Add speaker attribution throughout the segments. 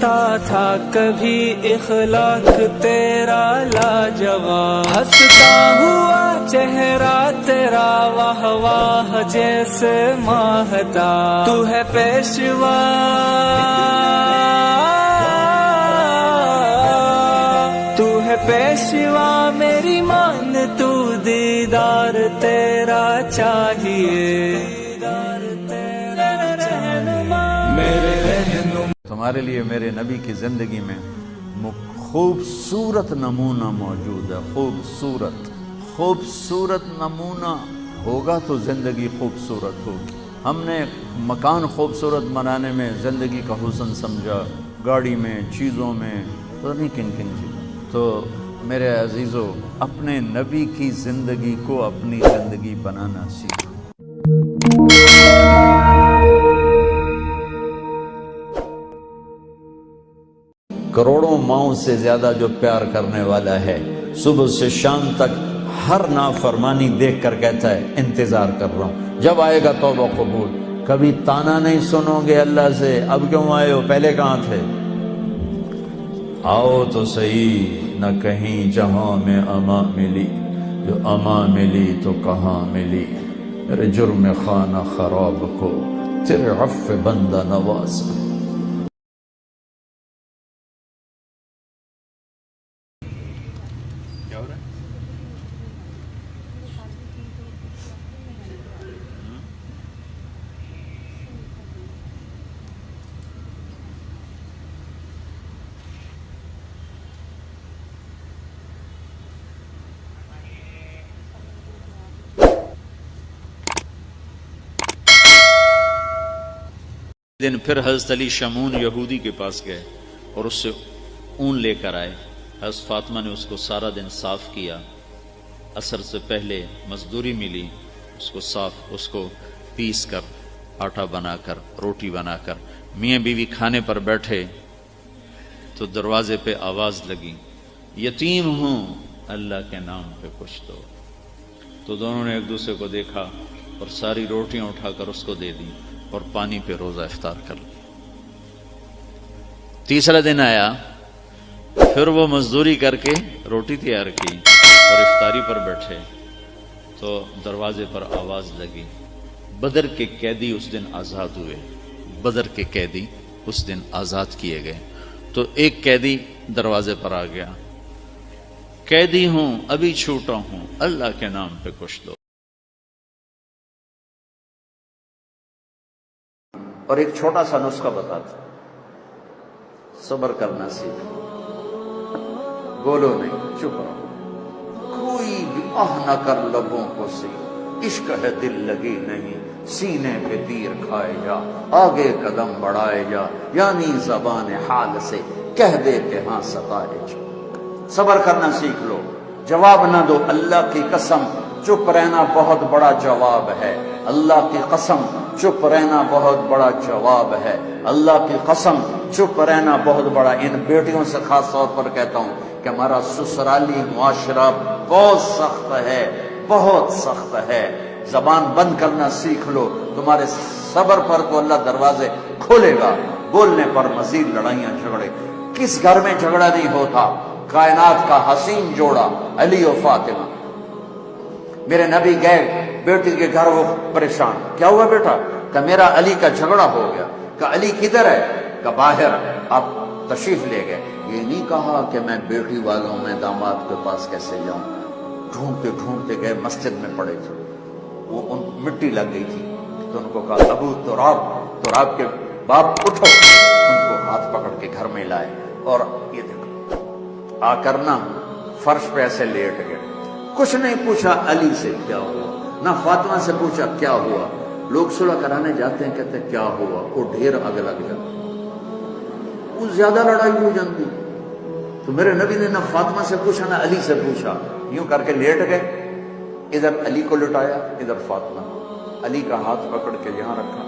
Speaker 1: ہنستا تھا کبھی اخلاق تیرا لاجواب، ہنستا ہوا چہرہ تیرا واہ واہ جیسے ماہتا، تو ہے پیشوا تو ہے پیشوا میری مان، تو دیدار تیرا چاہیے، میرے رہنما۔
Speaker 2: تمہارے لیے میرے نبی کی زندگی میں خوبصورت نمونہ موجود ہے، خوبصورت نمونہ ہوگا تو زندگی خوبصورت ہوگی۔ ہم نے مکان خوبصورت بنانے میں زندگی کا حسن سمجھا، گاڑی میں، چیزوں میں، تو نہیں کن چیزوں۔ تو میرے عزیزو، اپنے نبی کی زندگی کو اپنی زندگی بنانا سیکھو۔ کروڑوں ماؤں سے زیادہ جو پیار کرنے والا ہے، صبح سے شام تک ہر نافرمانی دیکھ کر کہتا ہے انتظار کر رہا ہوں، جب آئے گا توبہ قبول۔ کبھی تانا نہیں سنو گے اللہ سے، اب کیوں آئے ہو، پہلے کہاں تھے؟ آؤ تو صحیح، نہ کہیں جہاں میں اما ملی، جو اما ملی تو کہاں ملی، میرے جرم خانہ خراب کو تیرے عفو بندہ نواز۔ کیا ہو رہا ہے؟ دن پھر حضرت علی شمون یہودی کے پاس گئے اور اس سے اون لے کر آئے۔ حضرت فاطمہ نے اس کو سارا دن صاف کیا، عصر سے پہلے مزدوری ملی، اس کو پیس کر آٹا بنا کر روٹی بنا کر میاں بیوی کھانے پر بیٹھے تو دروازے پہ آواز لگی، یتیم ہوں اللہ کے نام پہ کچھ دو۔ تو دونوں نے ایک دوسرے کو دیکھا اور ساری روٹیاں اٹھا کر اس کو دے دی اور پانی پہ روزہ افطار کر لیا۔ تیسرا دن آیا، پھر وہ مزدوری کر کے روٹی تیار کی اور افطاری پر بیٹھے تو دروازے پر آواز لگی، بدر کے قیدی اس دن آزاد ہوئے، بدر کے قیدی اس دن آزاد کیے گئے۔ تو ایک قیدی دروازے پر آ گیا، قیدی ہوں ابھی چھوٹا ہوں اللہ کے نام پہ کچھ دو۔ اور ایک چھوٹا سا نسخہ بتاتا، صبر کرنا سیکھ، بولو نہیں، چپ رہو، کوئی بھی آہ نہ کر لبوں کو سی، عشق ہے دل لگی نہیں، سینے پہ تیر کھائے جا، آگے قدم بڑھائے جا، یعنی زبان حال سے کہہ دے کہ ہاں ستائے جا۔ صبر کرنا سیکھ لو، جواب نہ دو، اللہ کی قسم چپ رہنا بہت بڑا جواب ہے، اللہ کی قسم چپ رہنا بہت بڑا جواب ہے، اللہ کی قسم چپ رہنا بہت بڑا۔ ان بیٹیوں سے خاص طور پر کہتا ہوں کہ ہمارا سسرالی معاشرہ بہت سخت ہے، بہت سخت ہے۔ زبان بند کرنا سیکھ لو، تمہارے صبر پر تو اللہ دروازے کھولے گا، بولنے پر مزید لڑائیاں جھگڑے۔ کس گھر میں جھگڑا نہیں ہوتا؟ کائنات کا حسین جوڑا علی و فاطمہ۔ میرے نبی گئے بیٹی کے گھر، وہ پریشان، کیا ہوا بیٹا؟ کہ میرا علی کا جھگڑا ہو گیا۔ کہ علی کدھر ہے؟ کہ باہر، آپ تشریف لے گئے۔ یہ نہیں کہا کہ میں بیٹی والوں میں داماد کے پاس کیسے جاؤں، ڈھونڈتے ڈھونڈتے گئے، مسجد میں پڑے تھے، وہ ان مٹی لگ گئی تھی تو ان کو کہا ابو تراب کے باپ اٹھو، ان کو ہاتھ پکڑ کے گھر میں لائے اور یہ دیکھو آ کر نا فرش پہ ایسے لیٹ گئے۔ کچھ نہیں پوچھا علی سے کیا ہوا، نہ فاطمہ سے پوچھا کیا ہوا۔ لوگ صلح کرانے جاتے ہیں، کہتے ہیں کیا ہوا، وہ ڈھیر آگ لگ جاتا، وہ زیادہ لڑائی ہو جاتی۔ تو میرے نبی نے نہ فاطمہ سے پوچھا نہ علی سے پوچھا، یوں کر کے لیٹ گئے، ادھر علی کو لٹایا، ادھر فاطمہ، علی کا ہاتھ پکڑ کے یہاں رکھا،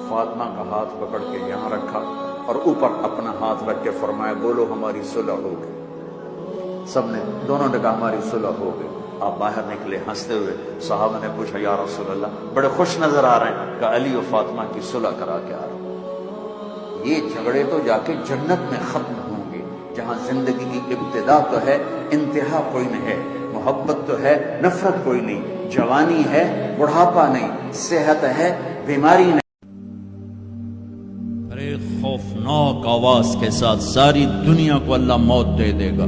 Speaker 2: فاطمہ کا ہاتھ پکڑ کے یہاں رکھا، اور اوپر اپنا ہاتھ رکھ کے فرمایا بولو ہماری صلح ہو گئی۔ سب نے، دونوں نے کہا ہماری صلح ہو گئی۔ آپ باہر نکلے ہنستے ہوئے، صحابہ نے پوچھا یا رسول اللہ، بڑے خوش نظر آ رہے ہیں، کہ علی و فاطمہ کی صلح کرا کے آ رہے ہیں۔ یہ جھگڑے تو جا کے جنت میں ختم ہوں گے، جہاں زندگی کی ابتدا تو ہے، انتہا کوئی نہیں ہے، محبت تو ہے، نفرت کوئی نہیں، جوانی ہے، بڑھاپا نہیں، صحت ہے، بیماری نہیں۔
Speaker 3: ارے خوفناک آواز کے ساتھ ساری دنیا کو اللہ موت دے دے گا۔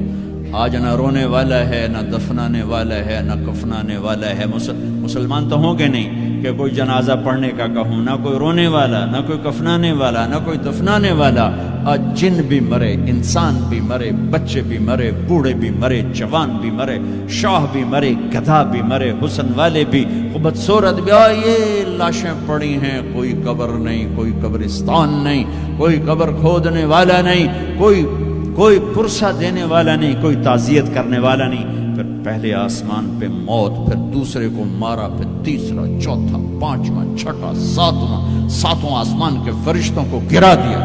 Speaker 3: آج نہ رونے والا ہے، نہ دفنانے والا ہے، نہ کفنانے والا ہے۔ مسلمان تو ہوں گے نہیں کہ کوئی جنازہ پڑھنے کا کہوں، نہ کوئی رونے والا، نہ کوئی کفنانے والا، نہ کوئی دفنانے والا۔ آج جن بھی مرے، انسان بھی مرے، بچے بھی مرے، بوڑھے بھی مرے، جوان بھی مرے، شاہ بھی مرے، گدھا بھی مرے، حسن والے بھی، خوبصورت بھی۔ یہ لاشیں پڑی ہیں، کوئی قبر نہیں، کوئی قبرستان نہیں، کوئی قبر کھودنے والا نہیں، کوئی پرسہ دینے والا نہیں، کوئی تعزیت کرنے والا نہیں۔ پھر پہلے آسمان پہ موت، پھر دوسرے کو مارا، پھر تیسرا، چوتھا، پانچواں، چھٹا، ساتواں آسمان کے فرشتوں کو گرا دیا،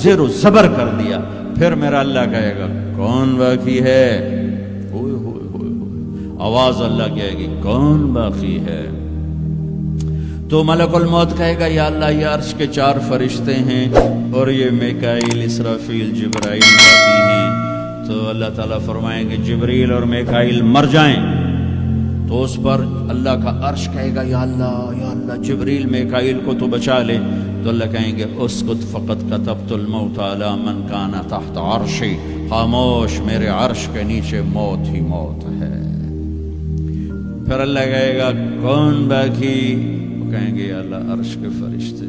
Speaker 3: زیر و زبر کر دیا۔ پھر میرا اللہ کہے گا کون باقی ہے؟ ہوئے ہوئے ہوئے ہوئے، آواز اللہ کہے گی کون باقی ہے؟ تو ملک الموت کہے گا یا اللہ یہ عرش کے 4 فرشتے ہیں اور یہ میکائیل، اسرافیل، جبرائیل باقی ہیں۔ تو اللہ تعالیٰ فرمائیں گے جبریل اور میکائیل مر جائیں، تو اس پر اللہ کا عرش کہے گا یا اللہ جبریل میکائیل کو تو بچا لے۔ تو اللہ کہیں گے اسکت فقط کتبت الموت علی من کان تحت عرشی، خاموش، میرے عرش کے نیچے موت ہی موت ہے۔ پھر اللہ کہے گا کون باقی؟ کہیں گے یا اللہ عرش کے فرشتے،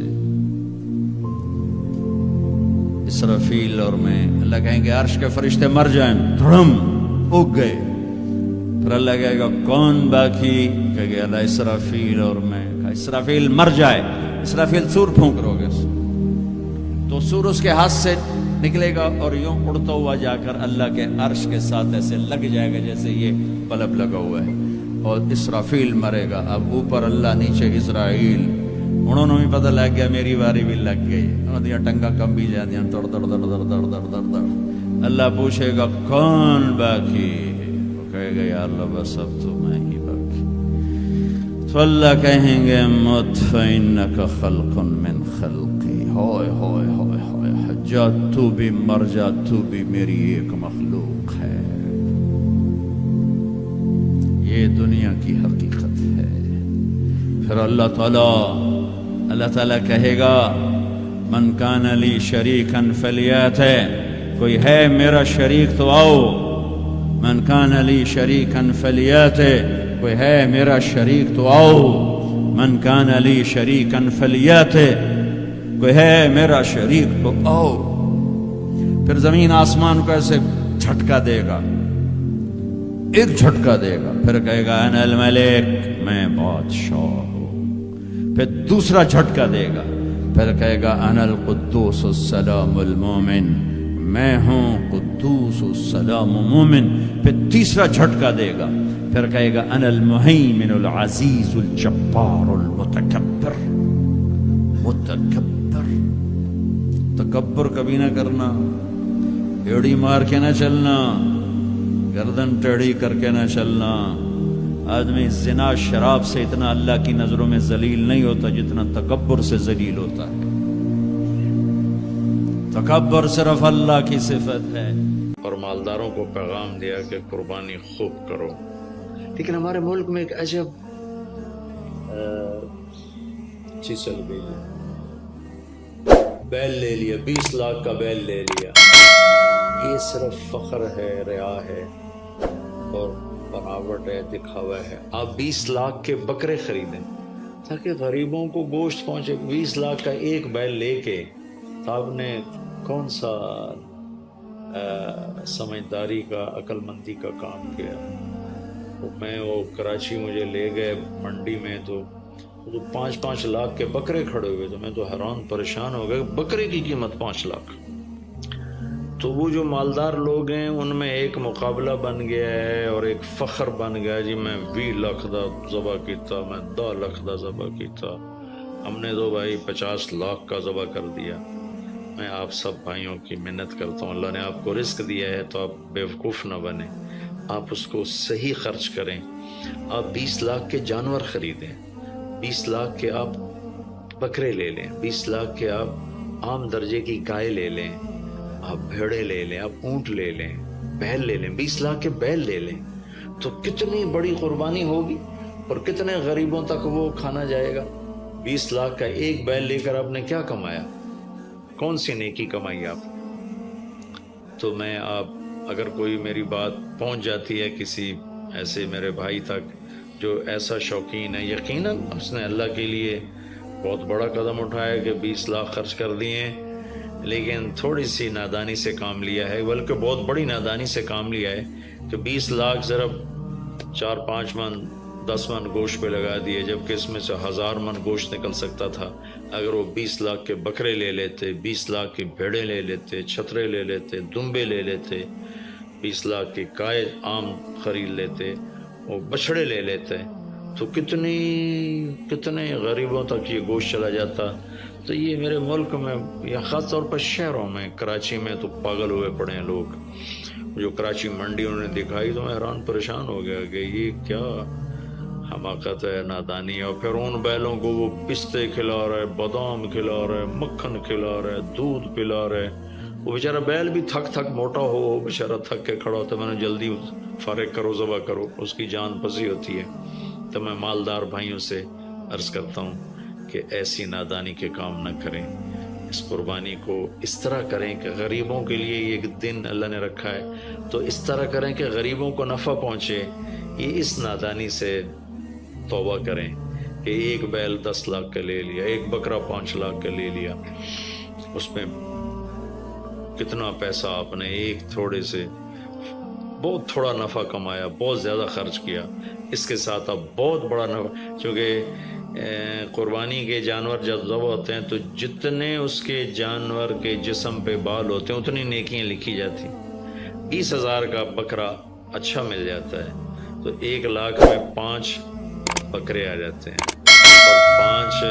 Speaker 3: اسرافیل اور میں۔ اللہ کہیں گے عرش کے فرشتے مر جائیں، دھڑم اگ گئے۔ پھر اللہ کہے گا کون باقی؟ کہیں گے اللہ اسرافیل اور میں۔ اسرافیل مر جائے، اسرافیل سور پھونک رو گے تو سور اس کے ہاتھ سے نکلے گا اور یوں اڑتا ہوا جا کر اللہ کے عرش کے ساتھ ایسے لگ جائے گا جیسے یہ بلب لگا ہوا ہے، اور اسرافیل مرے گا۔ اب اوپر اللہ، نیچے اسرائیل، انہوں نے بھی پتہ لگ گیا میری باری بھی لگ گئی، دیا ٹنگا کم بھی جا دیا، دڑ دڑ دڑ دڑ دڑ دڑ دڑ دڑ۔ اللہ پوچھے گا کون باقی؟ وہ کہے گا یا اللہ بس اب تو میں ہی باقی۔ تو اللہ کہیں گے مت فإنک خلق من خلقی، ہوئے ہوئے ہوئے ہوئے، حجات تو بھی مر جا، تو بھی میری ایک مخلوق ہے۔ یہ دنیا کی حقیقت ہے۔ پھر اللہ تعالیٰ کہے گا من کان لی شریکا فلیات، کوئی ہے میرا شریک تو آؤ۔ من کان لی شریکا فلیات، کوئی ہے میرا شریک تو آؤ۔ من کان لی شریکا فلیات، کوئی ہے میرا شریک تو آؤ۔ پھر زمین آسمان کو ایسے جھٹکا دے گا، ایک جھٹکا دے گا، پھر کہے گا انا الملک، میں بادشاہ ہوں۔ پھر دوسرا جھٹکا دے گا، پھر کہے گا انا القدوس السلام المومن، میں ہوں قدوس السلام مومن۔ پھر تیسرا جھٹکا دے گا، پھر کہے گا انا المہیمن العزیز الجبار المتکبر۔ تکبر کبھی نہ کرنا، ایڑی مار کے نہ چلنا، گردن ٹیڑھی کر کے نہ چلنا۔ آدمی زنا شراب سے اتنا اللہ کی نظروں میں ذلیل نہیں ہوتا جتنا تکبر سے ذلیل ہوتا ہے۔ تکبر صرف اللہ کی صفت ہے۔
Speaker 4: اور مالداروں کو پیغام دیا کہ قربانی خوب کرو۔ لیکن ہمارے ملک میں ایک عجب چیز چل گئی ہے، بیل لے لیا، 20 لاکھ کا بیل لے لیا۔ یہ صرف فخر ہے، ریا ہے اور بناوٹ ہے، دکھاوا ہے۔ آپ 20 لاکھ کے بکرے خریدیں تاکہ غریبوں کو گوشت پہنچے۔ 20 لاکھ کا ایک بیل لے کے آپ نے کون سا سمجھداری کا، عقل مندی کا کام کیا؟ وہ کراچی مجھے لے گئے منڈی میں، تو 5-5 لاکھ کے بکرے کھڑے ہوئے، تو میں تو حیران پریشان ہو گیا، بکرے کی قیمت 5 لاکھ۔ تو وہ جو مالدار لوگ ہیں ان میں ایک مقابلہ بن گیا ہے اور ایک فخر بن گیا، جی میں 20 لاکھ دا ذبح کیتا، میں 10 لاکھ دا ذبح کیتا، ہم نے تو بھائی 50 لاکھ کا ذبح کر دیا۔ میں آپ سب بھائیوں کی منت کرتا ہوں، اللہ نے آپ کو رزق دیا ہے تو آپ بیوقوف نہ بنیں، آپ اس کو صحیح خرچ کریں۔ آپ 20 لاکھ کے جانور خریدیں، 20 لاکھ کے آپ بکرے لے لیں، 20 لاکھ کے آپ عام درجے کی گائے لے لیں، آپ بھیڑے لے لیں، آپ اونٹ لے لیں، بیل لے لیں، 20 لاکھ کے بیل لے لیں، تو کتنی بڑی قربانی ہوگی اور کتنے غریبوں تک وہ کھانا جائے گا۔ 20 لاکھ کا ایک بیل لے کر آپ نے کیا کمایا؟ کون سی نیکی کمائی آپ؟ تو میں اگر کوئی میری بات پہنچ جاتی ہے کسی ایسے میرے بھائی تک جو ایسا شوقین ہے، یقیناً اس نے اللہ کے لیے بہت بڑا قدم اٹھایا کہ 20 لاکھ خرچ کر دیے ہیں، لیکن تھوڑی سی نادانی سے کام لیا ہے، بلکہ بہت بڑی نادانی سے کام لیا ہے کہ 20 لاکھ صرف 4-5 من 10 من گوشت پہ لگا دیے، جبکہ اس میں سے 1000 من گوشت نکل سکتا تھا اگر وہ 20 لاکھ کے بکرے لے لیتے، 20 لاکھ کی بھیڑیں لے لیتے، چھترے لے لیتے، دمبے لے لیتے، 20 لاکھ کی گائے عام خرید لیتے، وہ بچھڑے لے لیتے، تو کتنے غریبوں تک یہ گوشت چلا جاتا۔ تو یہ میرے ملک میں یا خاص طور پر شہروں میں، کراچی میں تو پاگل ہوئے پڑے ہیں لوگ۔ جو کراچی منڈی انہوں نے دکھائی تو میں حیران پریشان ہو گیا کہ یہ کیا حماقت ہے، نادانی ہے۔ اور پھر ان بیلوں کو وہ پستے کھلا رہا ہے، بادام کھلا رہا ہے، مکھن کھلا رہا ہے، دودھ پلا رہا ہے۔ وہ بیچارہ بیل بھی تھک موٹا ہو، بیچارہ تھک کے کھڑا ہوتا ہے، میں نے جلدی فارغ کرو، ذبح کرو، اس کی جان پسی ہوتی ہے۔ تو میں مالدار بھائیوں سے عرض کرتا ہوں کہ ایسی نادانی کے کام نہ کریں، اس قربانی کو اس طرح کریں کہ غریبوں کے لیے ایک دن اللہ نے رکھا ہے تو اس طرح کریں کہ غریبوں کو نفع پہنچے۔ یہ اس نادانی سے توبہ کریں کہ ایک بیل 10 لاکھ کا لے لیا، ایک بکرا 5 لاکھ کا لے لیا، اس میں کتنا پیسہ آپ نے ایک تھوڑے سے بہت تھوڑا نفع کمایا، بہت زیادہ خرچ کیا۔ اس کے ساتھ اب بہت بڑا نفع، چونکہ قربانی کے جانور جب ذبح ہوتے ہیں تو جتنے اس کے جانور کے جسم پہ بال ہوتے ہیں اتنی نیکیاں لکھی جاتی۔ 20,000 کا بکرا اچھا مل جاتا ہے تو 1 لاکھ میں 5 بکرے آ جاتے ہیں، اور 5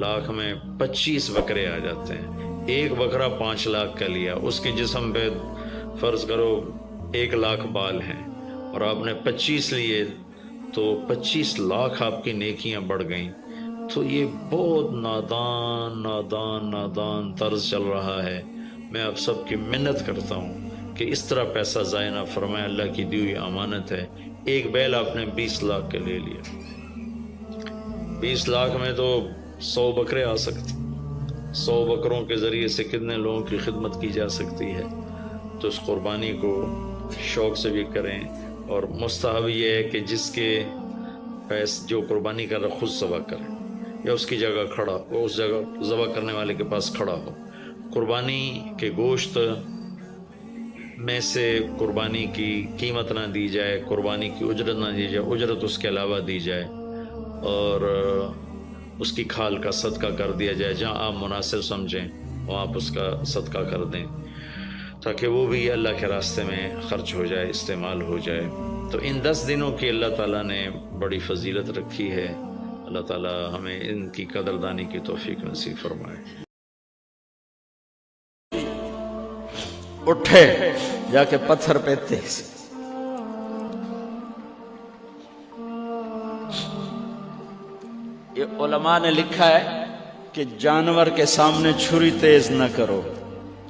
Speaker 4: لاکھ میں 25 بکرے آ جاتے ہیں۔ ایک بکرا 5 لاکھ کا لیا، اس کے جسم پہ فرض کرو 1 لاکھ بال ہیں اور آپ نے 25 لیے تو 25 لاکھ آپ کی نیکیاں بڑھ گئیں۔ تو یہ بہت نادان طرز چل رہا ہے۔ میں آپ سب کی منت کرتا ہوں کہ اس طرح پیسہ ضائع نہ فرمائیں، اللہ کی دی ہوئی امانت ہے۔ ایک بیل آپ نے 20 لاکھ کا لے لیا، 20 لاکھ میں تو 100 بکرے آ سکتے، 100 بکروں کے ذریعے سے کتنے لوگوں کی خدمت کی جا سکتی ہے۔ تو اس قربانی کو شوق سے بھی کریں، اور مستحب یہ ہے کہ جس کے جو قربانی کر رہا خود ذبح کرے یا اس کی جگہ کھڑا وہ اس جگہ ذبح کرنے والے کے پاس کھڑا ہو۔ قربانی کے گوشت میں سے قربانی کی قیمت نہ دی جائے، قربانی کی اجرت نہ دی جائے، اجرت اس کے علاوہ دی جائے، اور اس کی کھال کا صدقہ کر دیا جائے۔ جہاں آپ مناسب سمجھیں وہاں آپ اس کا صدقہ کر دیں تاکہ وہ بھی اللہ کے راستے میں خرچ ہو جائے، استعمال ہو جائے۔ تو ان 10 دنوں کی اللہ تعالیٰ نے بڑی فضیلت رکھی ہے۔ اللہ تعالیٰ ہمیں ان کی قدردانی کی توفیق نصیب فرمائے۔
Speaker 3: اٹھے جا کے پتھر پہ تیز، یہ علماء نے لکھا ہے کہ جانور کے سامنے چھری تیز نہ کرو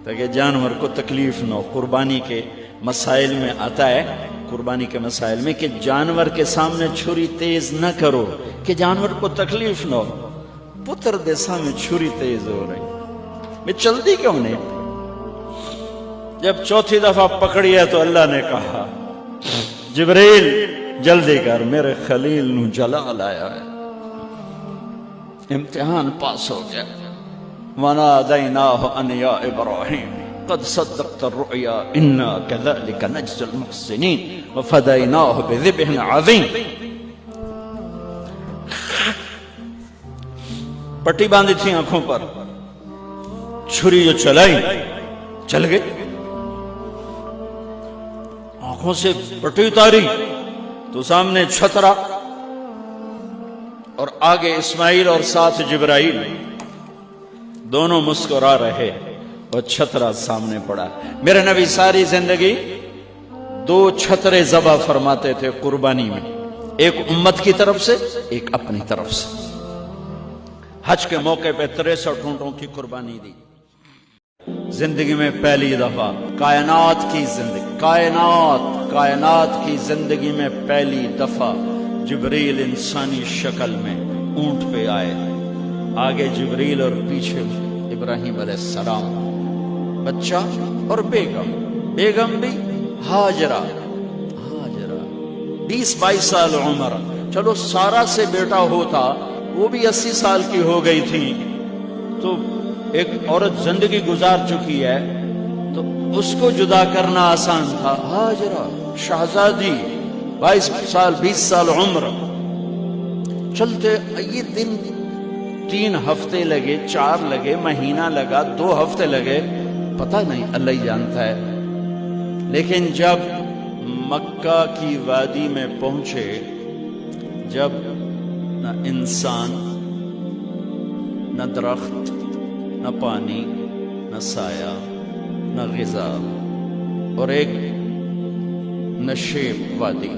Speaker 3: تاکہ جانور کو تکلیف نہ ہو۔ قربانی کے مسائل میں آتا ہے، قربانی کے مسائل میں، کہ جانور کے سامنے چھری تیز نہ کرو کہ جانور کو تکلیف نہ ہو۔ پتر دے سامنے چھری تیز ہو رہی، میں چلتی کیوں نہیں؟ جب 4تھی دفعہ پکڑی ہے تو اللہ نے کہا جبریل جلدی کر، میرے خلیل نو جلال آیا ہے، امتحان پاس ہو گیا۔ وَنَادَيْنَاهُ أَنْ يَا إِبْرَاهِيمُ قَدْ صَدَّقْتَ الرُّؤْيَا إِنَّا كَذَلِكَ نَجْزِي الْمُحْسِنِينَ وَفَدَيْنَاهُ بِذِبْحٍ عَظِيمٍ۔ پٹی باندھی تھی آنکھوں پر، چھری جو چلائی چل گئی، آنکھوں سے پٹی اتاری تو سامنے چھترا اور آگے اسماعیل اور ساتھ جبرائیل، دونوں مسکرا رہے اور چھترا سامنے پڑا۔ میرے نبی ساری زندگی 2 چھترے ذبح فرماتے تھے قربانی میں، ایک امت کی طرف سے، ایک اپنی طرف سے۔ حج کے موقع پہ 63 اونٹوں کی قربانی دی. زندگی میں پہلی دفعہ کائنات کی زندگی میں پہلی دفعہ جبریل انسانی شکل میں اونٹ پہ آئے. آگے جبریل اور پیچھے ابراہیم علیہ السلام، بچہ اور بیگم بھی ہاجرہ 20-22 سال عمر. چلو سارا سے بیٹا ہوتا، وہ بھی 80 سال کی ہو گئی تھی. تو ایک عورت زندگی گزار چکی ہے تو اس کو جدا کرنا آسان تھا. ہاجرہ شہزادی 22 سال 20 سال عمر. چلتے یہ دن 3 ہفتے لگے، 4 لگے، مہینہ لگا، 2 ہفتے لگے، پتہ نہیں، اللہ ہی جانتا ہے. لیکن جب مکہ کی وادی میں پہنچے، جب نہ انسان، نہ درخت، نہ پانی، نہ سایہ، نہ غذا، اور ایک نشیب وادی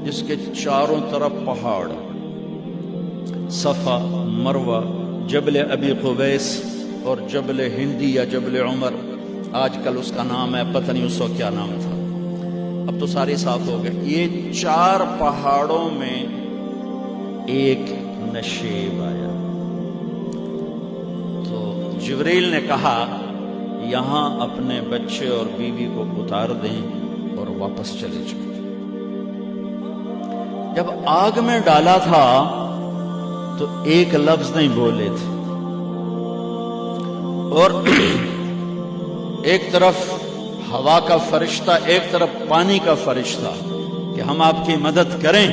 Speaker 3: جس کے چاروں طرف پہاڑ، صفا، مروہ، جبل ابی قبیس اور جبل ہندی یا جبل عمر، آج کل اس کا نام ہے، پتہ نہیں اس وقت کیا نام تھا، اب تو سارے صاف ہو گئے. یہ 4 پہاڑوں میں ایک نشیب آیا. تو جبریل نے کہا یہاں اپنے بچے اور بیوی کو اتار دیں اور واپس چلے جائیں. جب آگ میں ڈالا تھا تو ایک لفظ نہیں بولے تھے، اور ایک طرف ہوا کا فرشتہ، ایک طرف پانی کا فرشتہ کہ ہم آپ کی مدد کریں.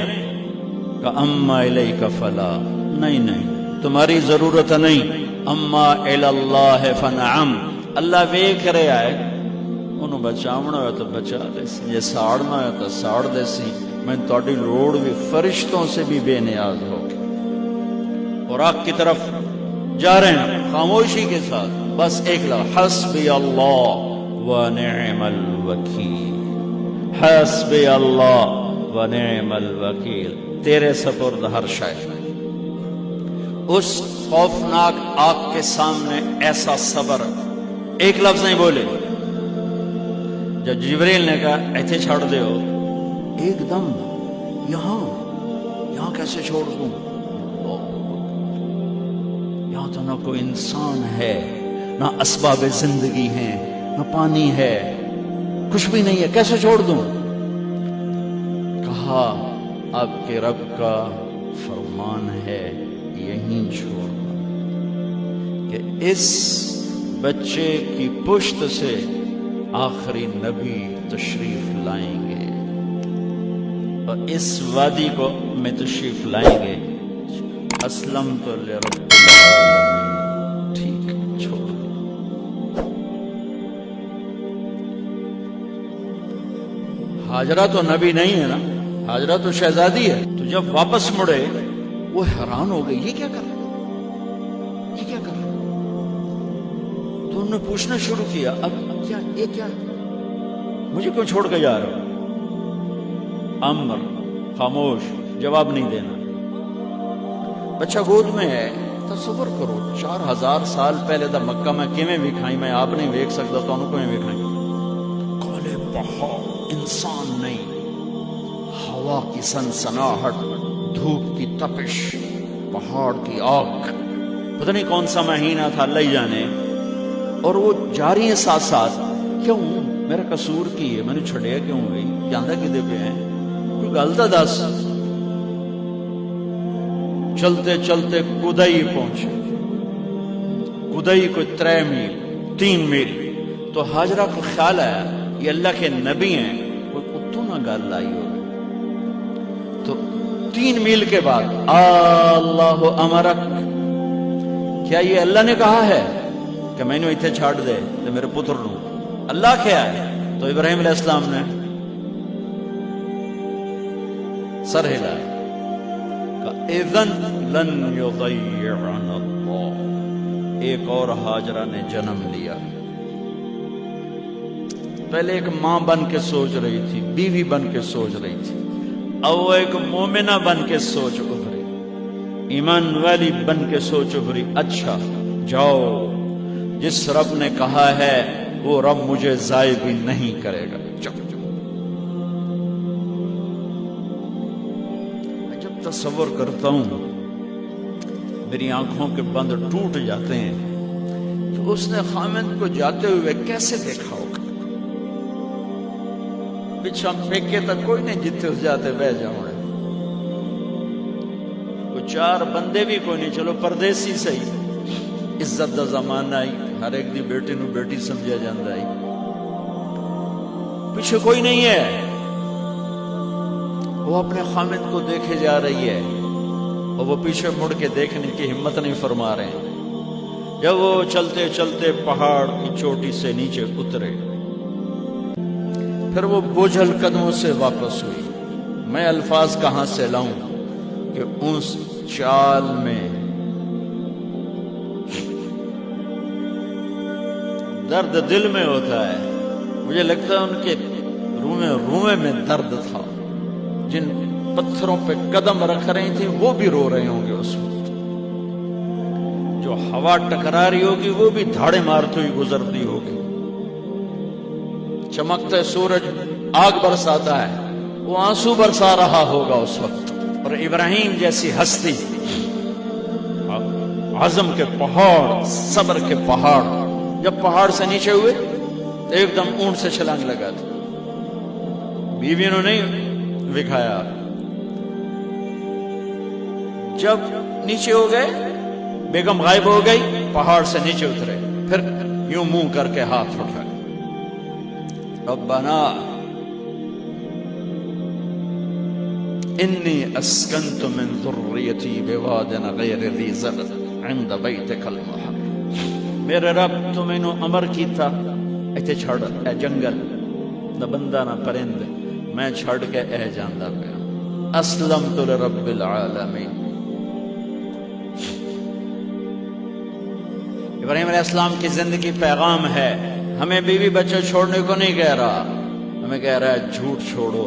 Speaker 3: کہ اما الیک فلا، نہیں تمہاری ضرورت نہیں. اما الی اللہ فنعم، اللہ ویکھ رہا ہے، انہوں بچاونا ہوا تو بچا دے سی، یہ ساڑنا ہوا تو ساڑ دے سی. میں تہاڈی لوڑ بھی فرشتوں سے بھی بے نیاز ہو گئی. اور آگ کی طرف جا رہے ہیں خاموشی کے ساتھ، بس ایک لفظ، حسبی اللہ ونعم الوکیل، حسبی اللہ ونعم الوکیل، تیرے سپرد ہر شے. اس خوفناک آگ کے سامنے ایسا صبر، ایک لفظ نہیں بولے. جب جبریل نے کہا ایتھے چھوڑ دے ہو، ایک دم یہاں کیسے چھوڑ دوں؟ یہاں تو نہ کوئی انسان ہے، نہ اسباب زندگی ہیں، نہ پانی ہے، کچھ بھی نہیں ہے، کیسے چھوڑ دوں؟ کہا آپ کے رب کا فرمان ہے یہیں چھوڑنا، کہ اس بچے کی پشت سے آخری نبی تشریف لائیں گے اور اس وادی کو میں تشریف لائیں گے. اسلمت لرب العالمین، ٹھیک چھوڑ. ہاجرہ تو نبی نہیں ہے نا، ہاجرہ تو شہزادی ہے. تو جب واپس مڑے وہ حیران ہو گئی، یہ کیا کر رہا، یہ کیا کر رہا. تو انہوں نے پوچھنا شروع کیا، اب کیا، یہ کیا، مجھے کیوں چھوڑ کے جا رہا؟ امر، خاموش، جواب نہیں دینا. بچہ گود میں ہے. تصور کرو 4000 سال پہلے دا مکہ میں کیویں وکھائی، میں آپ نہیں ویکھ سکتا تو انہوں کوئی وکھائی. کالے پہاڑ، انسان نہیں، ہوا کی سنسناہٹ، دھوپ کی تپش، پہاڑ کی آگ، پتہ نہیں کون سا مہینہ تھا، اللہ ہی جانے. اور وہ جاری ہیں ساتھ ساتھ. کیوں؟ میرا قصور کی ہے، میں نے چھڑیا کیوں گئی، جاندہ کدے پہ ہیں، کوئی غلطہ دس. چلتے چلتے کدئی پہنچے. کدئی کوئی 3 میل 3 میل. تو ہاجرہ کو خیال آیا یہ اللہ کے نبی ہیں، کوئی کتوں نہ گل لائی ہو. تو 3 میل کے بعد اللہ امرک، کیا یہ اللہ نے کہا ہے کہ میں نے اتنے چھاڑ دے تو میرے پتر نو؟ اللہ کیا ہے؟ تو ابراہیم علیہ السلام نے سر ہلایا، اذن لن یضیعنا اللہ. ایک اور ہاجرہ نے جنم لیا. پہلے ایک ماں بن کے سوچ رہی تھی، بیوی بن کے سوچ رہی تھی، اب وہ ایک مومنہ بن کے سوچ ابھری. ایمان والی بن کے سوچو بری. اچھا جاؤ، جس رب نے کہا ہے وہ رب مجھے ضائع بھی نہیں کرے گا. میں جب تصور کرتا ہوں میری آنکھوں کے بند ٹوٹ جاتے ہیں تو اس نے خامد کو جاتے ہوئے کیسے دیکھا ہوگا؟ پچھا پھینکے تک کوئی نہیں، جتنے اس جاتے بہ جاؤں. کوئی چار بندے بھی کوئی نہیں، چلو پردیسی صحیح، عزت دا زمانہ آئی، ہر ایک دی بیٹی نو بیٹی سمجھا جاندہ آئی، پیچھے کوئی نہیں ہے. وہ اپنے خامد کو دیکھے جا رہی ہے اور وہ پیچھے مڑ کے دیکھنے کی ہمت نہیں فرما رہے ہیں. جب وہ چلتے چلتے پہاڑ کی چوٹی سے نیچے اترے، پھر وہ بوجھل قدموں سے واپس ہوئی. میں الفاظ کہاں سے لاؤں کہ اس چال میں درد دل میں ہوتا ہے. مجھے لگتا ہے ان کے روئے میں درد تھا. جن پتھروں پہ قدم رکھ رہی تھی وہ بھی رو رہے ہوں گے اس وقت. جو ہوا ٹکرا رہی ہوگی وہ بھی دھاڑے مارتی ہوئی گزرتی ہوگی. چمکتے سورج آگ برساتا ہے، وہ آنسو برسا رہا ہوگا اس وقت. اور ابراہیم جیسی ہستی، عزم کے پہاڑ، صبر کے پہاڑ، جب پہاڑ سے نیچے ہوئے تو ایک دم اونٹ سے چھلانگ لگا تھا. بیوی نے نہیں دکھایا. جب نیچے ہو گئے، بیگم غائب ہو گئی، پہاڑ سے نیچے اترے، پھر یوں منہ کر کے ہاتھ اٹھائے. ربنا انی اسکنت من ذریتی بواد غیر ذی زرع عند بیتک المحرم. میرے رب تو میں نے امر کی تھا ایتھے چھڑ، اے جنگل، نہ بندہ نہ پرند، میں چھڑ کے اے جاندہ پیا. اسلمت لرب العالمین. ابراہیم علیہ السلام کی زندگی پیغام ہے. ہمیں بیوی بچے چھوڑنے کو نہیں کہہ رہا، ہمیں کہہ رہا ہے جھوٹ چھوڑو،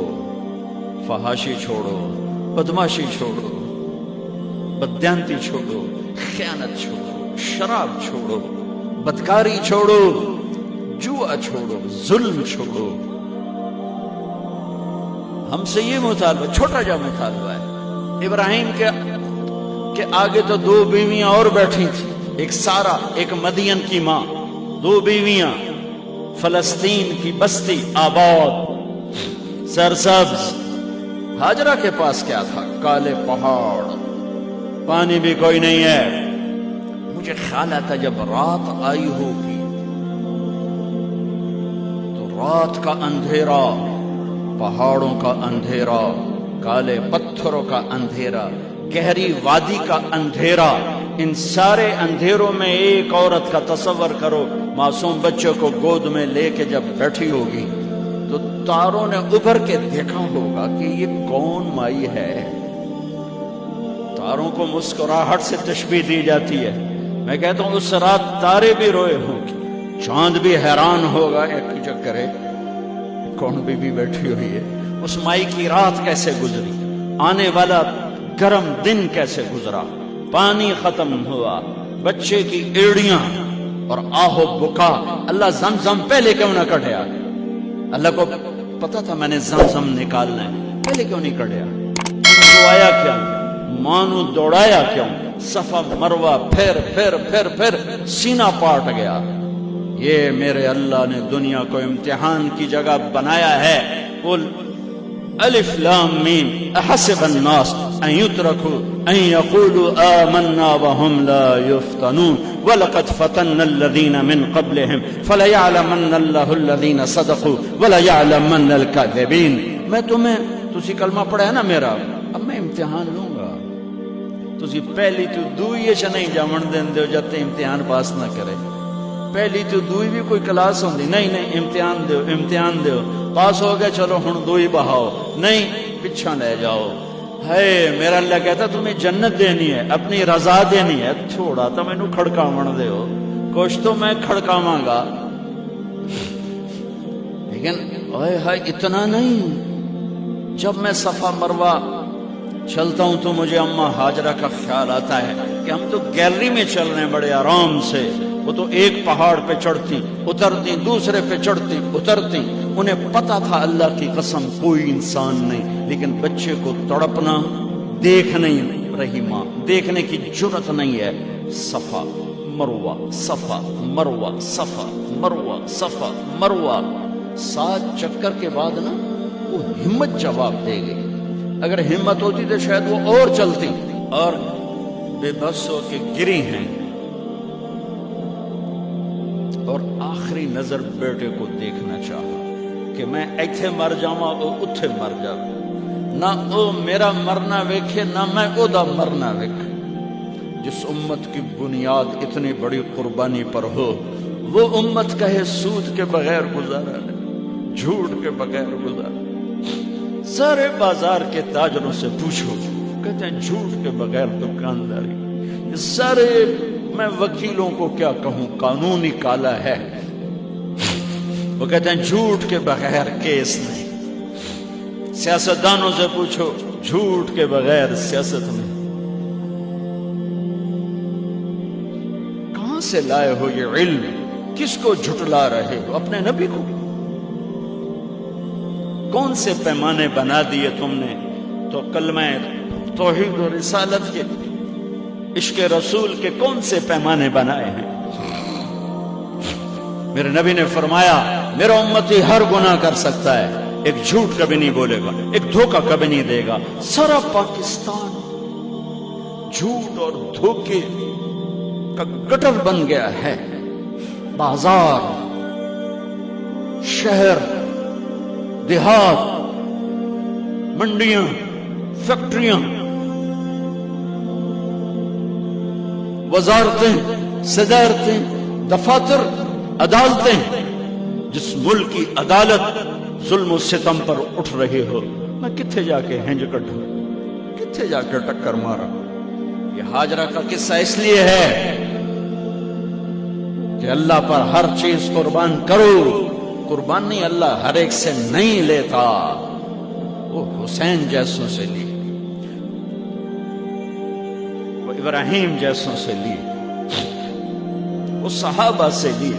Speaker 3: فحاشی چھوڑو، بدماشی چھوڑو، بددیانتی چھوڑو، خیانت چھوڑو، شراب چھوڑو، بدکاری چھوڑو، جوا چھوڑو، ظلم چھوڑو. ہم سے یہ مطالبہ، چھوٹا جا مطالبہ ہے. ابراہیم کے آگے تو دو بیویاں اور بیٹھی تھیں، ایک سارا، ایک مدین کی ماں، دو بیویاں. فلسطین کی بستی آباد، سرسبز. ہاجرہ کے پاس کیا تھا؟ کالے پہاڑ، پانی بھی کوئی نہیں ہے. مجھے خیال آتا جب رات آئی ہوگی تو رات کا اندھیرا، پہاڑوں کا اندھیرا، کالے پتھروں کا اندھیرا، گہری وادی کا اندھیرا، ان سارے اندھیروں میں ایک عورت کا تصور کرو، معصوم بچوں کو گود میں لے کے جب بیٹھی ہوگی تو تاروں نے ابھر کے دیکھا ہوگا کہ یہ کون مائی ہے. تاروں کو مسکراہٹ سے تشبیہ دی جاتی ہے. میں کہتا ہوں اس رات تارے بھی روئے ہوں گے، چاند بھی حیران ہوگا، ایک چکر ہے کون بی بی بیٹھی ہوئی ہے. اس مائی کی رات کیسے گزری، آنے والا گرم دن کیسے گزرا، پانی ختم ہوا، بچے کی ایڑیاں اور آہو بکا. اللہ زمزم پہلے کیوں نہ کٹیا؟ اللہ کو پتا تھا میں نے زمزم نکالنا ہے، پہلے کیوں نہیں کٹیا؟ دعایا کیوں؟ مانو دوڑایا کیوں؟ صفا مروہ پھر پھر پھر پھر سینہ پاٹ گیا. یہ میرے اللہ نے دنیا کو امتحان کی جگہ بنایا ہے. قل الف لام میم احسب الناس ان يتركوا ان يقولوا آمنا وهم لا يفتنون ولقد فتنا الذين من قبلهم فليعلمن الله الذين صدقوا وليعلمن الكاذبين. میں تسی کلمہ پڑھا ہے نا میرا، اب میں امتحان لوں گا. تسی پہلی تو دوئی چ نہیں جامن دین دیو جب تے امتحان پاس نہ کرے. پہلی تو دوئی بھی کوئی کلاس ہوندی نہیں، امتحان دیو، امتحان دیو، پاس ہو گئے چلو ہن دوئی بہاؤ، نہیں پچھا لے جاؤ. ہے میرا اللہ کہتا تمہیں جنت دینی ہے، اپنی رضا دینی ہے، چھوڑا تو مینوں کھڑکاون دیو، کچھ تو میں کھڑکاواں گا. لیکن اوئے ہائے اتنا نہیں. جب میں صفا مروہ چلتا ہوں تو مجھے اماں ہاجرہ کا خیال آتا ہے کہ ہم تو گیلری میں چل رہے ہیں بڑے آرام سے، وہ تو ایک پہاڑ پہ چڑھتی اترتی، دوسرے پہ چڑھتی اترتی، انہیں پتا تھا اللہ کی قسم کوئی انسان نہیں، لیکن بچے کو تڑپنا دیکھ نہیں رہی ماں، دیکھنے کی جرت نہیں ہے۔ صفا مروہ، صفا مروہ، صفا مروہ، صفا مروہ، 7 چکر کے بعد نا وہ ہمت جواب دے گئی۔ اگر ہمت ہوتی تو شاید وہ اور چلتی، اور بے بس ہو کے گری ہیں، اور آخری نظر بیٹے کو دیکھنا چاہا کہ میں ایتھے مر جاواں او اتھے مر جاواں، نہ او میرا مرنا ویکھے نہ میں او دا مرنا ویکھے۔ جس امت کی بنیاد اتنی بڑی قربانی پر ہو، وہ امت کہے سود کے بغیر گزارا نہیں، جھوٹ کے بغیر گزارا۔ سارے بازار کے تاجروں سے پوچھو، کہتے ہیں جھوٹ کے بغیر دکانداری۔ سارے میں وکیلوں کو کیا کہوں، قانون ہی کالا ہے، وہ کہتے ہیں جھوٹ کے بغیر کیس نہیں۔ سیاستدانوں سے پوچھو، جھوٹ کے بغیر سیاست نہیں۔ کہاں سے لائے ہو یہ علم؟ کس کو جھٹلا رہے ہو؟ اپنے نبی کو؟ کون سے پیمانے بنا دیے تم نے؟ تو کلمہ توحید و رسالت کے، عشق رسول کے کون سے پیمانے بنائے ہیں؟ میرے نبی نے فرمایا میرا امتی ہر گناہ کر سکتا ہے، ایک جھوٹ کبھی نہیں بولے گا، ایک دھوکہ کبھی نہیں دے گا۔ سارا پاکستان جھوٹ اور دھوکے کا گٹر بن گیا ہے۔ بازار، شہر، دیہات، منڈیاں، فیکٹریاں، وزارتیں، صدارتیں، دفاتر، عدالتیں، جس ملک کی عدالت ظلم و ستم پر اٹھ رہے ہو، میں کتھے جا کے ہنج کٹھوں، کتھے جا کے ٹکر مارا۔ یہ ہاجرہ کا قصہ اس لیے ہے کہ اللہ پر ہر چیز قربان کرو۔ قربان نہیں، اللہ ہر ایک سے نہیں لیتا، وہ حسین جیسوں سے لی، وہ ابراہیم جیسوں سے لی، وہ صحابہ سے لی۔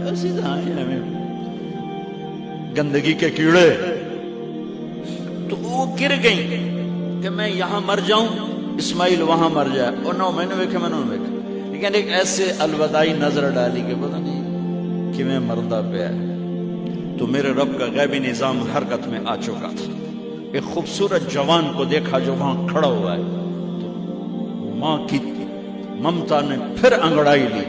Speaker 3: ایسی گندگی کے کیڑے تو وہ گر گئیں کہ میں یہاں مر جاؤں، اسماعیل وہاں مر جائے، اور نو میں نے ویکھے، میں نے ویکھے، لیکن ایک ایسے الوداعی نظر ڈالی کہ پتہ نہیں کہ میں مردہ پہ ہے۔ تو میرے رب کا غیبی نظام حرکت میں آ چکا تھا۔ ایک خوبصورت جوان کو دیکھا جو وہاں کھڑا ہوا ہے، تو ماں کی ممتا نے پھر انگڑائی لی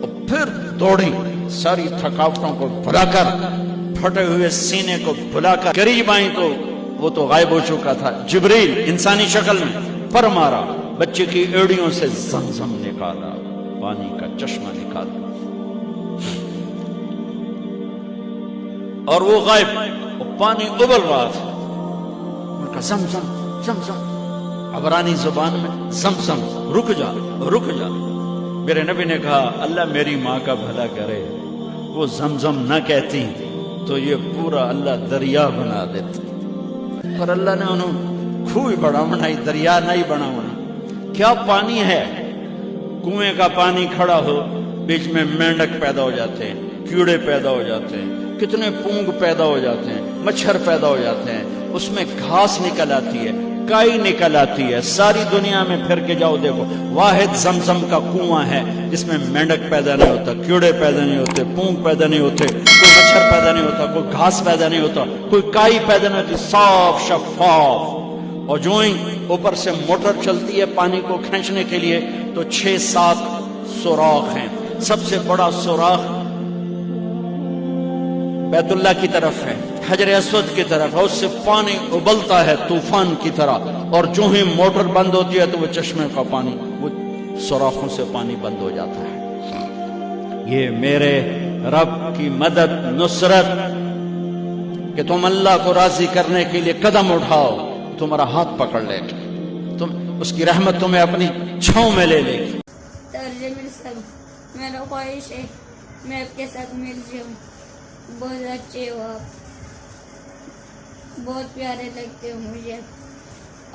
Speaker 3: اور پھر دوڑی، ساری تھکاوٹوں کو بھلا کر، پھٹے ہوئے سینے کو بھلا کر قریب آئیں تو وہ تو غائب ہو چکا تھا۔ جبریل انسانی شکل میں پر مارا، بچے کی ایڑیوں سے زمزم نکالا، پانی کا چشمہ نکالا، اور وہ غائب، وہ پانی ابل رہا تھا۔ ان کا زمزم زمزم، عبرانی زبان میں زمزم، رک جا رک جا۔ میرے نبی نے کہا اللہ میری ماں کا بھلا کرے، وہ زمزم نہ کہتی تو یہ پورا اللہ دریا بنا دیتا، پر اللہ نے انہوں کھوئی بڑا بنائی، دریا نہیں بنا ہونا۔ کیا پانی ہے؟ کنویں کا پانی کھڑا ہو، بیچ میں مینڈک پیدا ہو جاتے ہیں، کیڑے پیدا ہو جاتے ہیں، کتنے پونگ پیدا ہو جاتے ہیں، مچھر پیدا ہو جاتے ہیں، اس میں گھاس نکل آتی ہے، کائی نکل آتی ہے۔ ساری دنیا میں پھر کے جاؤ دیکھو، واحد زمزم کا کنواں ہے جس میں مینڈک پیدا نہیں ہوتا، کیڑے پیدا نہیں ہوتے، پونگ پیدا نہیں ہوتے، کوئی مچھر پیدا نہیں ہوتا، کوئی گھاس پیدا نہیں ہوتا، کوئی کائی پیدا نہیں ہوتی، صاف شفاف۔ اور جو ہی اوپر سے موٹر چلتی ہے پانی کو کھینچنے کے لیے تو 6-7 سوراخ ہیں۔ سب سے بڑا سوراخ بیت اللہ کی طرف ہے، حجر اسود کی طرف ہے، اس سے پانی ابلتا ہے طوفان کی طرح، اور جو ہی موٹر بند ہوتی ہے تو وہ چشمے کا پانی، وہ سوراخوں سے پانی بند ہو جاتا ہے۔ یہ میرے رب کی مدد، نصرت، کہ تم اللہ کو راضی کرنے کے لیے قدم اٹھاؤ، تمہارا ہاتھ پکڑ لے گی، تم اس کی رحمت تمہیں اپنی چھاؤں میں لے لے گی۔
Speaker 5: ترجمہ سب میرا خواہش ہے میں آپ کے ساتھ مل جاؤں، بہت اچھے ہو آپ، بہت پیارے لگتے ہو مجھے،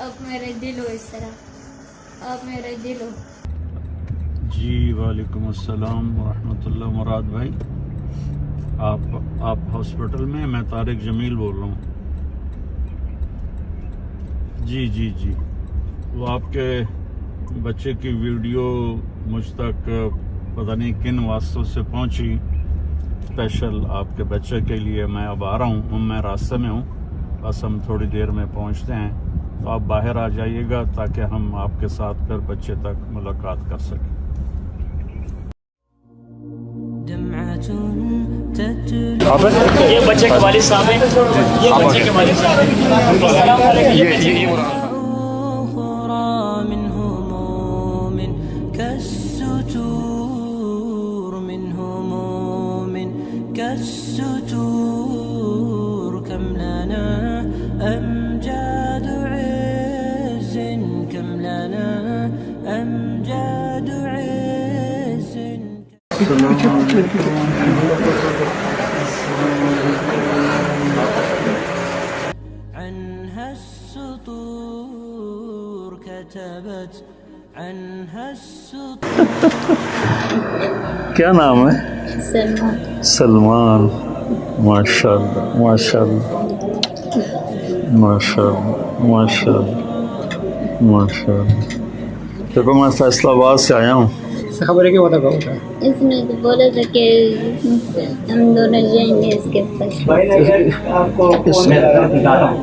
Speaker 5: اب میرے دل ہو اس طرح، اب میرے دل ہو.
Speaker 4: جی وعلیکم السلام ورحمۃ اللہ. مراد بھائی آپ ہاسپٹل میں؟ میں طارق جمیل بول رہا ہوں. جی جی جی، وہ آپ کے بچے کی ویڈیو مجھ تک پتہ نہیں کن واسطوں سے پہنچی، اسپیشل آپ کے بچے کے لیے. میں اب آ رہا ہوں، میں راستے میں ہوں، بس ہم تھوڑی دیر میں پہنچتے ہیں. تو آپ باہر آ جائیے گا تاکہ ہم آپ کے ساتھ پھر بچے تک ملاقات کر سکیں.
Speaker 6: یہ بچے کے والد صاحب ہیں، یہ بچے کے والد صاحب ہیں. السلام علیکم. یہ بچے کے
Speaker 1: من هموم كالستور، من هموم كالستور، كم لنا أمجاد عز، كم لنا أمجاد عز. عنها السطور كتبت عنها السطور.
Speaker 4: کیا نام ہے؟
Speaker 5: سلمان.
Speaker 4: سلمان. ماشاء اللہ ماشاء اللہ ماشاء اللہ ماشاء اللہ ماشاء اللہ. دیکھو میں فیصلہ آباد سے آیا ہوں.
Speaker 6: خبر ہے کہ ہوتا کہا
Speaker 5: اس نے تو بولا تھا کہ ہم دونوں جائیں گے اس کے پاس.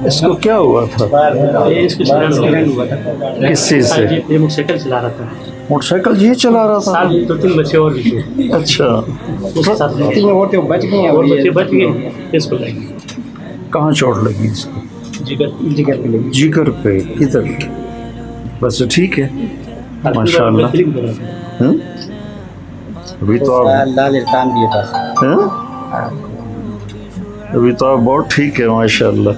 Speaker 4: اس کو کیا ہوا تھا؟
Speaker 6: اس کو ایکسیڈنٹ ہوا تھا.
Speaker 4: کس چیز سے؟
Speaker 6: یہ موٹر سائیکل چلا رہا تھا.
Speaker 4: موٹر سائیکل یہ چلا رہا تھا؟
Speaker 6: ساتھ 2-3 بچے اور بھی تھے.
Speaker 4: اچھا.
Speaker 6: اس کے ساتھ 3 عورتیں بچ گئی اور بچے بچ گئے. اس کو لگی
Speaker 4: کہاں چوٹ لگی اس کو؟
Speaker 6: جگر پہ لگی.
Speaker 4: جگر پہ. ادھر بس ٹھیک ہے ماشاء اللہ. ابھی تو آپ ابھی تو آپ بہت ٹھیک ہے ماشاء اللہ.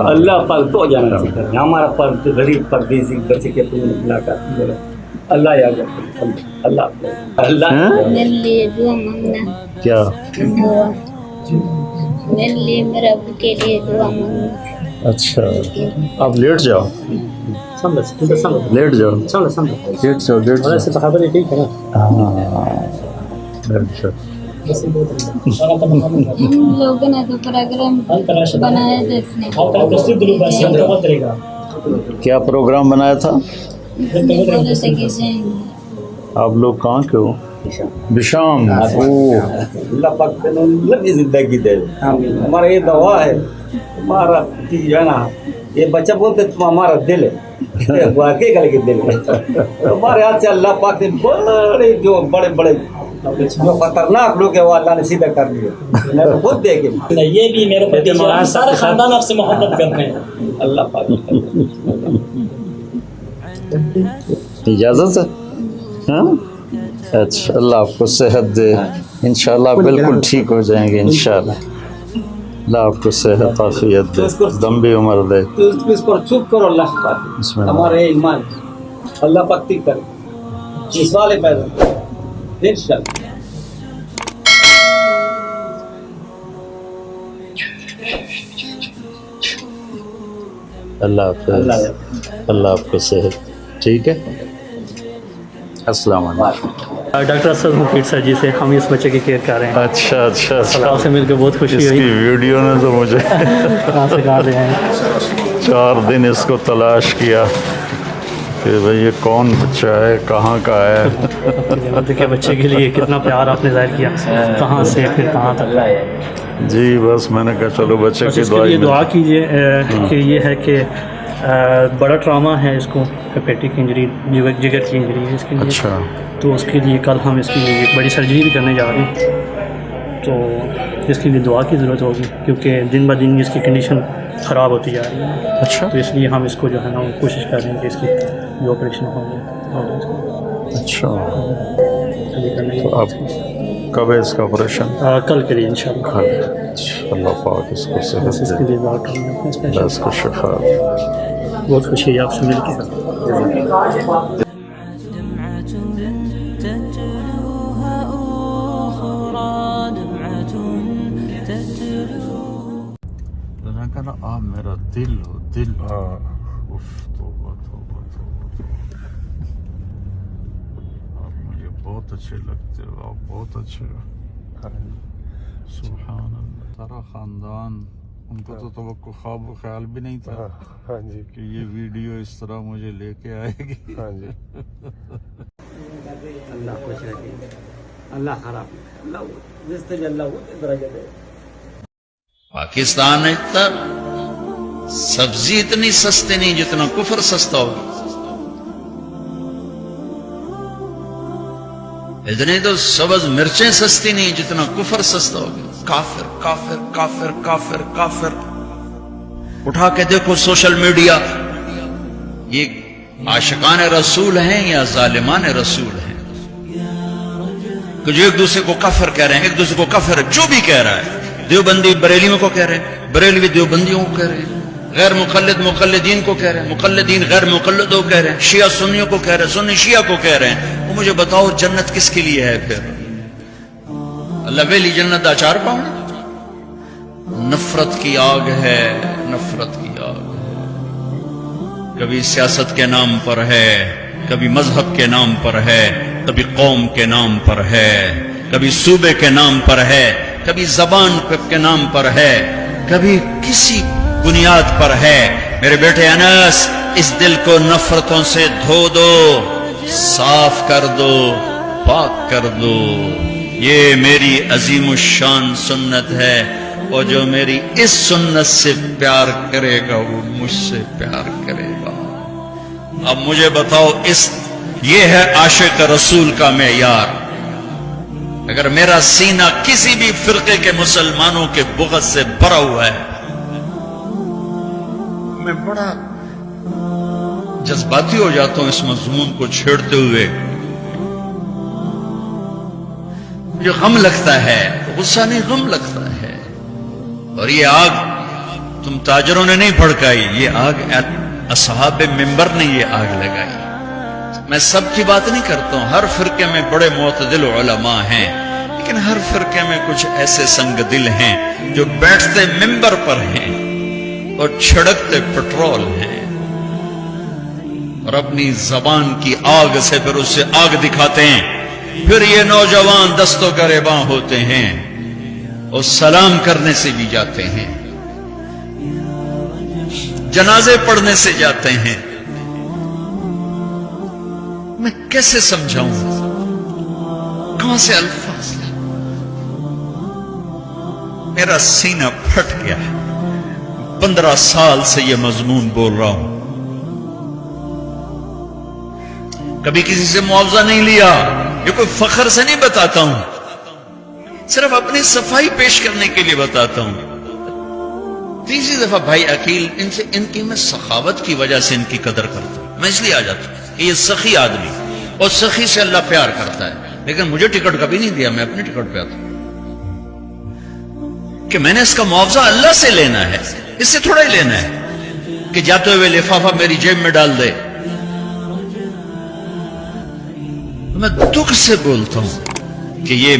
Speaker 6: اللہ پاک تو جانا چاہتا ہے. ہمارا پر غریب پردیسی بچے کے ملاقات اللہ یاد رکھے. اللہ اللہ
Speaker 5: میرے لیے دعا مانگنا.
Speaker 4: کیا؟
Speaker 5: دعا میرے لیے، میرے ابو کے لیے دعا مانگنا.
Speaker 4: اچھا آپ لیٹ جاؤ، لیٹ جاؤ، لیٹ جاؤ، لیٹ جاؤ.
Speaker 6: خبر ہے ٹھیک ہے نا.
Speaker 4: ہاں لیٹ جاؤ.
Speaker 5: ہم لوگوں نے تو پروگرام بنایا تھا اس نے.
Speaker 4: کیا پروگرام بنایا تھا؟
Speaker 5: اس نے بولا تھا کہ جائیں گے.
Speaker 4: آپ لوگ کہاں کے ہو؟ بشام.
Speaker 7: اللہ پاک لمبی زندگی دے. ہمارا یہ دعا ہے. ہمارا جو ہے نا یہ بچہ بولتے تم ہمارا دل ہے، واقعی کا لیکن دل ہے. ہمارے ہاتھ سے اللہ پاک نے بڑے جو بڑے بڑے جو خطرناک لوگ ہیں وہ اللہ نے سیدھا کر دیے. میں تو خود دیکھے.
Speaker 6: یہ بھی میرے بچے سارے خاندان آپ سے محبت کرتے ہیں.
Speaker 7: اللہ پاک
Speaker 4: اجازت ہے؟ ہاں اچھا. اللہ آپ کو صحت دے، انشاءاللہ بالکل ٹھیک ہو جائیں گے انشاءاللہ. اللہ آپ کو صحت عافیت دے، لمبی عمر دے.
Speaker 7: تو اس پر چپ کرو. اللہ پاک ہمارے ایمان اللہ پاک ٹھیک کرے. اس والے پیدا انشاءاللہ.
Speaker 4: اللہ حافظ. اللہ آپ کو صحت. ٹھیک ہے. السلام علیکم.
Speaker 6: ڈاکٹر اسد مفید سر جی سے ہم اس بچے کی کیئر کر رہے ہیں.
Speaker 4: اچھا اچھا
Speaker 6: آپ سے مل کے بہت خوشی
Speaker 4: اس
Speaker 6: ہوئی.
Speaker 4: کی ویڈیو نے تو مجھے
Speaker 6: کہاں سے کہاں رہے ہیں.
Speaker 4: 4 دن اس کو تلاش کیا کہ بھئی یہ کون بچہ ہے، کہاں کا ہے.
Speaker 6: دیکھیں بچے کے لیے کتنا پیار آپ نے ظاہر کیا، کہاں سے پھر کہاں تک.
Speaker 4: جی بس میں نے کہا چلو بچے
Speaker 6: بس
Speaker 4: کی
Speaker 6: اس کے لیے
Speaker 4: دعا
Speaker 6: دعا کیجیے کہ یہ ہے کہ بڑا ٹراما ہے اس کو، ہیپیٹک انجری، جگر کی انجری ہے اس کے لیے.
Speaker 4: اچھا.
Speaker 6: تو اس کے لیے کل ہم اس کی ایک بڑی سرجری بھی کرنے جا رہے ہیں. تو اس کے لیے دعا کی ضرورت ہوگی کیونکہ دن بہ دن اس کی کنڈیشن خراب ہوتی جا رہی ہے.
Speaker 4: اچھا.
Speaker 6: تو اس لیے ہم اس کو جو ہے نا کوشش کر رہے ہیں کہ اس کی جو آپریشن ہو جائے.
Speaker 4: اچھا. تو آپ کب ہے اس کا آپریشن؟
Speaker 6: کل کے لیے انشاءاللہ.
Speaker 4: اللہ پاک اس کو صحت
Speaker 6: بس اس کے
Speaker 4: دے،
Speaker 6: لیے دعا کریں گے.
Speaker 4: اللہ اس کو شفا دے.
Speaker 6: بہت خوشی ہے آپ سے مل کے.
Speaker 1: تتلوها أخرى، دمعة تتلو.
Speaker 4: نا آپ میرا دل ہو دل اف توبہ توبہ توبہ آپ مجھے بہت اچھے لگتے ہو آپ بہت اچھے ہو سبحان اللہ سارا خاندان ان کو تو توقع خواب و خیال بھی نہیں تھا
Speaker 8: ہاں جی
Speaker 4: کہ یہ ویڈیو اس طرح مجھے لے کے آئے گی
Speaker 8: ہاں جی
Speaker 7: اللہ خوش رکھے اللہ خراب اللہ جس طرح اللہ وہ درجہ دے
Speaker 3: پاکستان اتنا سبزی اتنی سستی نہیں جتنا کفر سستا ہوگا. اتنی تو سبز مرچیں سستی نہیں جتنا کفر سستا ہوگا. کافر کافر کافر کافر کافر. اٹھا کے دیکھو سوشل میڈیا، یہ عاشقان رسول ہیں یا ظالمان رسول ہیں؟ کہ جو ایک دوسرے کو کافر کہہ رہے ہیں، ایک دوسرے کو کافر جو بھی کہہ رہا ہے. دیوبندی بریلیوں کو کہہ رہے ہیں، بریلوی دیوبندیوں کو کہہ رہے ہیں، غیر مقلد مقلدین کو کہہ رہے ہیں، مقلدین غیر مقلدوں کو کہہ رہے ہیں، شیعہ سنیوں کو کہہ رہے ہیں، سنی شیعہ کو کہہ رہے ہیں. وہ مجھے بتاؤ جنت کس کے لیے ہے پھر؟ اللہ ویلی جنت اچار پاؤں؟ نفرت کی آگ ہے، نفرت کی آگ. کبھی سیاست کے نام پر ہے، کبھی مذہب کے نام پر ہے، کبھی قوم کے نام پر ہے، کبھی صوبے کے نام پر ہے، کبھی زبان کے نام پر ہے، کبھی کسی بنیاد پر ہے. میرے بیٹے انس، اس دل کو نفرتوں سے دھو دو، صاف کر دو، پاک کر دو. یہ میری عظیم الشان سنت ہے، اور جو میری اس سنت سے پیار کرے گا وہ مجھ سے پیار کرے گا. اب مجھے بتاؤ، یہ ہے عاشق رسول کا معیار. اگر میرا سینہ کسی بھی فرقے کے مسلمانوں کے بغض سے بھرا ہوا ہے، میں بڑا جذباتی ہو جاتا ہوں اس مضمون کو چھیڑتے ہوئے. مجھے غم لگتا ہے، غصہ نہیں غم لگتا ہے. اور یہ آگ تم تاجروں نے نہیں بھڑکائی، یہ آگ اصحاب منبر نے یہ آگ لگائی. میں سب کی بات نہیں کرتا ہوں، ہر فرقے میں بڑے معتدل علماء ہیں، لیکن ہر فرقے میں کچھ ایسے سنگ دل ہیں جو بیٹھتے منبر پر ہیں اور چھڑکتے پٹرول ہیں، اور اپنی زبان کی آگ سے پھر اس سے آگ دکھاتے ہیں. پھر یہ نوجوان دستوں گریباں ہوتے ہیں اور سلام کرنے سے بھی جاتے ہیں، جنازے پڑھنے سے جاتے ہیں. میں کیسے سمجھاؤں؟ کہاں سے الفاظ؟ میرا سینہ پھٹ گیا. 15 سال سے یہ مضمون بول رہا ہوں، کبھی کسی سے معاوضہ نہیں لیا. یہ کوئی فخر سے نہیں بتاتا ہوں، صرف اپنی صفائی پیش کرنے کے لیے بتاتا ہوں. تیسری دفعہ بھائی عقیل، ان کی میں سخاوت کی وجہ سے ان کی قدر کرتا ہوں. میں اس لیے آ جاتا ہوں کہ یہ سخی آدمی، اور سخی سے اللہ پیار کرتا ہے. لیکن مجھے ٹکٹ کبھی نہیں دیا، میں اپنی ٹکٹ پہ آتا ہوں کہ میں نے اس کا معاوضہ اللہ سے لینا ہے، اس سے تھوڑا ہی لینا ہے کہ جاتے ہوئے لفافہ میری جیب میں ڈال دے. میں دکھ سے بولتا ہوں کہ یہ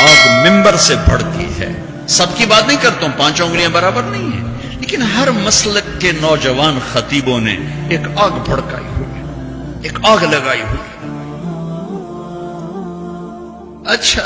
Speaker 3: آگ منبر سے بڑھتی ہے. سب کی بات نہیں کرتا ہوں، 5 انگلیاں برابر نہیں ہیں، لیکن ہر مسلک کے نوجوان خطیبوں نے ایک آگ بھڑکائی ہوئی، ایک آگ لگائی ہوئی. اچھا